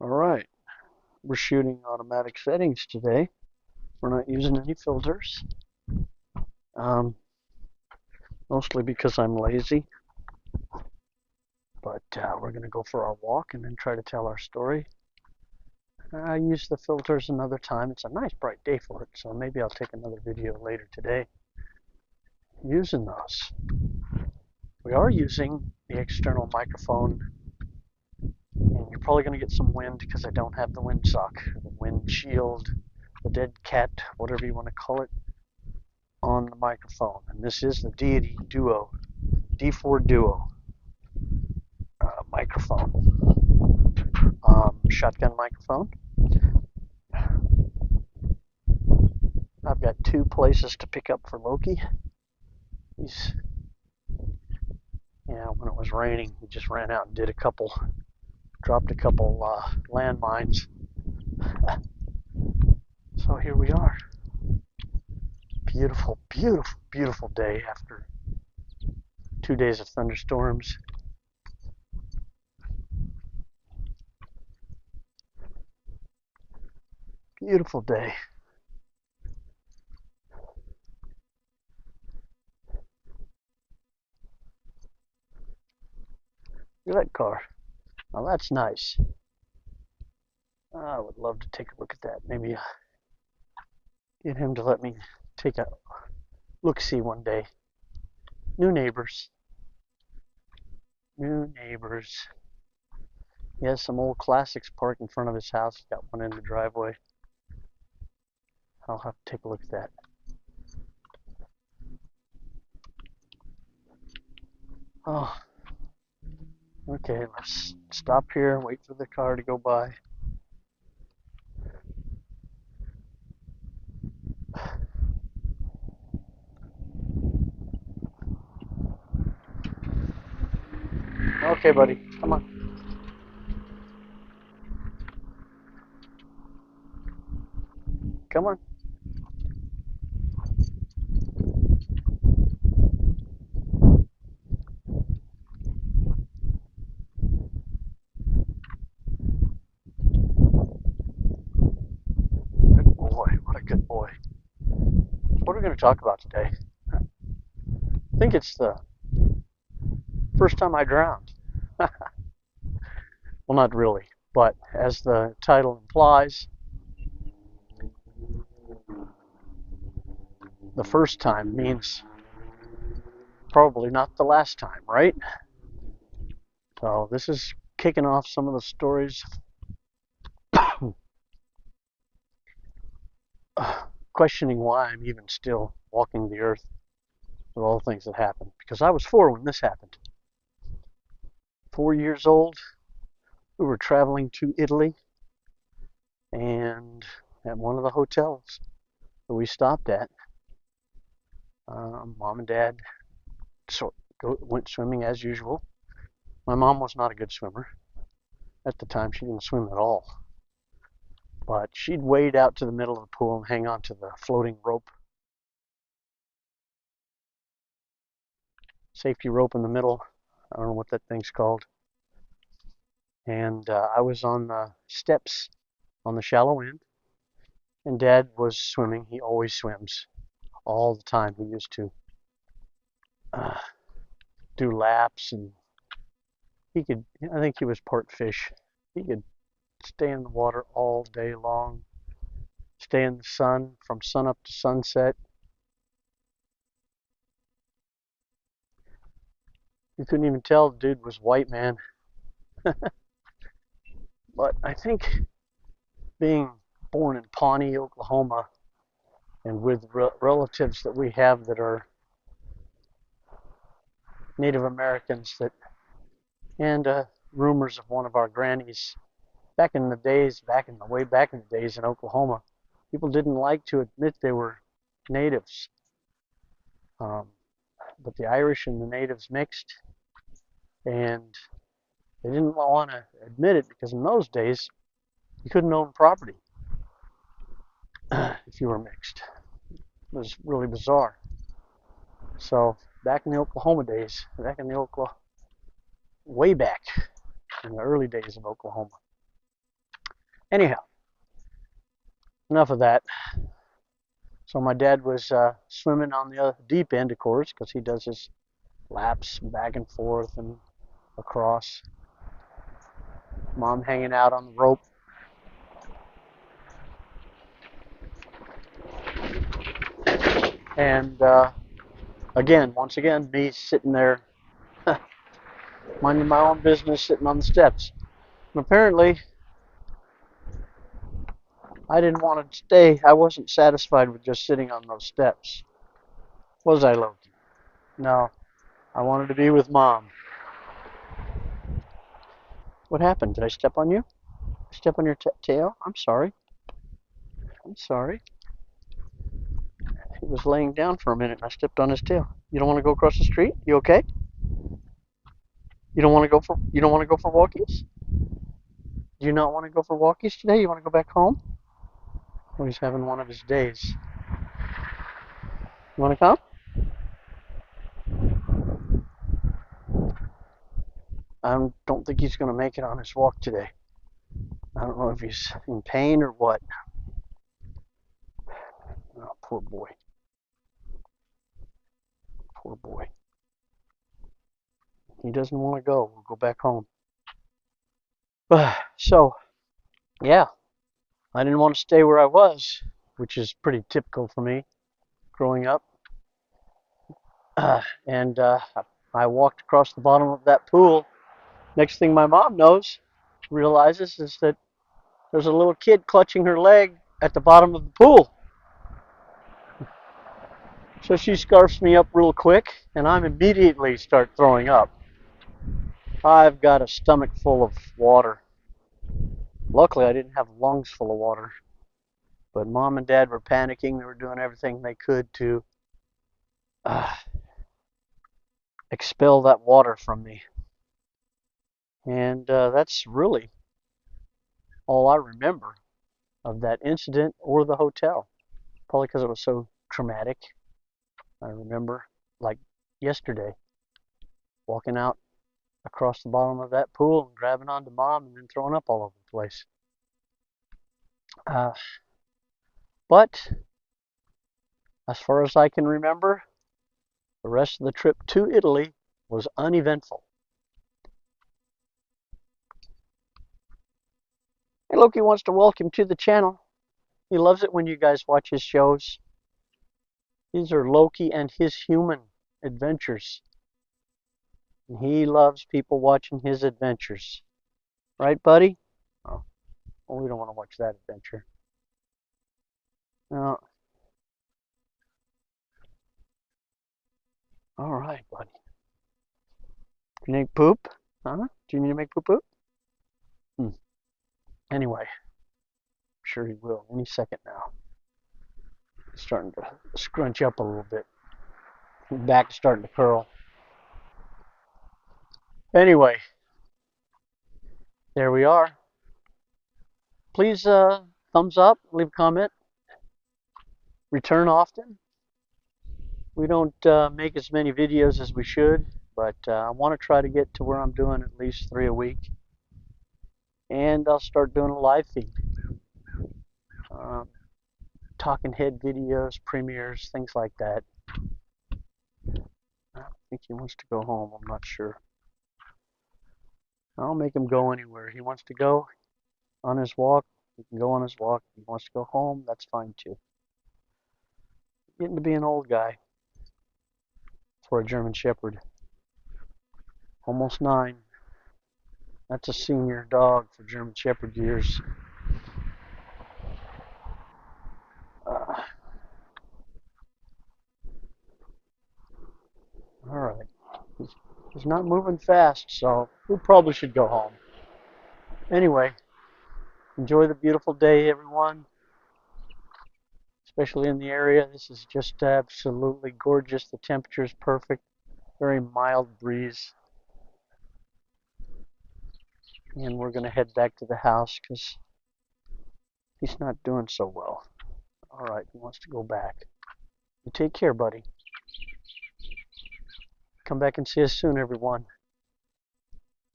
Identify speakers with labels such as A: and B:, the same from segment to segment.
A: All right, we're shooting automatic settings today. We're not using any filters, um, mostly because I'm lazy. But we're going to go for our walk and then try to tell our story. I use the filters another time. It's a nice bright day for it, so maybe I'll take another video later today using those. We are using the external microphone, and you're probably going to get some wind because I don't have the windsock, the windshield, the dead cat, whatever you want to call it, on the microphone. And this is the Deity Duo, D4 Duo microphone, shotgun microphone. I've got two places to pick up for Loki. He's, when it was raining, he just ran out and dropped a couple landmines. So here we are. Beautiful, beautiful, beautiful day after 2 days of thunderstorms. Beautiful day. Look at that car. Now that's nice. I would love to take a look at that. Maybe get him to let me take a look-see one day. New neighbors. New neighbors. He has some old classics parked in front of his house. He's got one in the driveway. I'll have to take a look at that. Oh, okay, let's stop here and wait for the car to go by. Okay, buddy, come on. Come on. Good boy, what a good boy. What are we going to talk about today? I think it's the first time I drowned. Well, not really, but as the title implies, the first time means probably not the last time, right? So this is kicking off some of the stories, questioning why I'm even still walking the earth with all the things that happened. Because I was 4 when this happened. 4 years old, we were traveling to Italy, and at one of the hotels that we stopped at, mom and dad went swimming as usual. My mom was not a good swimmer. At the time, she didn't swim at all. But she'd wade out to the middle of the pool and hang on to the floating rope. Safety rope in the middle. I don't know what that thing's called. And I was on the steps on the shallow end. And Dad was swimming. He always swims all the time. He used to do laps, and I think he was part fish. He could stay in the water all day long, stay in the sun from sunup to sunset. You couldn't even tell the dude was white, man. But I think being born in Pawnee, Oklahoma, and with relatives that we have that are Native Americans, and rumors of one of our grannies back in the days in Oklahoma, people didn't like to admit they were natives. But the Irish and the natives mixed, and they didn't want to admit it because in those days you couldn't own property if you were mixed. It was really bizarre. So back in the Oklahoma days, way back in the early days of Oklahoma, Anyhow, enough of that. So my dad was swimming on the deep end, of course, because he does his laps back and forth and across. Mom hanging out on the rope. And once again, me sitting there minding my own business, sitting on the steps. And apparently, I didn't want to stay. I wasn't satisfied with just sitting on those steps. Was I, Loki? No. I wanted to be with Mom. What happened? Did I step on you? Step on your tail? I'm sorry. I'm sorry. He was laying down for a minute and I stepped on his tail. You don't want to go across the street? You okay? You don't want to go for walkies? Do you not want to go for walkies today? You want to go back home? Oh, he's having one of his days. You want to come? I don't think he's going to make it on his walk today. I don't know if he's in pain or what. Oh, poor boy. Poor boy. He doesn't want to go. We'll go back home. So, yeah, I didn't want to stay where I was, which is pretty typical for me growing up. And I walked across the bottom of that pool. Next thing my mom realizes, is that there's a little kid clutching her leg at the bottom of the pool. So she scarfs me up real quick, and I immediately start throwing up. I've got a stomach full of water. Luckily, I didn't have lungs full of water. But Mom and Dad were panicking. They were doing everything they could to expel that water from me. And that's really all I remember of that incident or the hotel. Probably because it was so traumatic. I remember, like yesterday, walking out across the bottom of that pool and grabbing onto Mom and then throwing up all over the place. But as far as I can remember, the rest of the trip to Italy was uneventful. Hey, Loki wants to welcome to the channel. He loves it when you guys watch his shows. These are Loki and his human adventures. And he loves people watching his adventures. Right, buddy? Oh, well, we don't want to watch that adventure. No. All right, buddy. You need poop? Huh? Do you need to make poop? Anyway, I'm sure he will any second now. It's starting to scrunch up a little bit. Back starting to curl. Anyway, there we are. Please thumbs up, leave a comment, return often. We don't make as many videos as we should, but I want to try to get to where I'm doing at least 3 a week. And I'll start doing a live feed. Talking head videos, premieres, things like that. I think he wants to go home, I'm not sure. I'll make him go anywhere. He wants to go on his walk, he can go on his walk. If he wants to go home, that's fine too. Getting to be an old guy for a German Shepherd. Almost 9. That's a senior dog for German Shepherd years. Alright. He's not moving fast, so we probably should go home. Anyway, enjoy the beautiful day, everyone. Especially in the area. This is just absolutely gorgeous. The temperature is perfect. Very mild breeze. And we're going to head back to the house because he's not doing so well. Alright, he wants to go back. You take care, buddy. Come back and see us soon, everyone.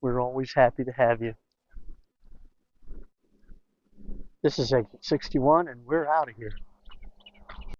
A: We're always happy to have you. This is exit 61 and we're out of here.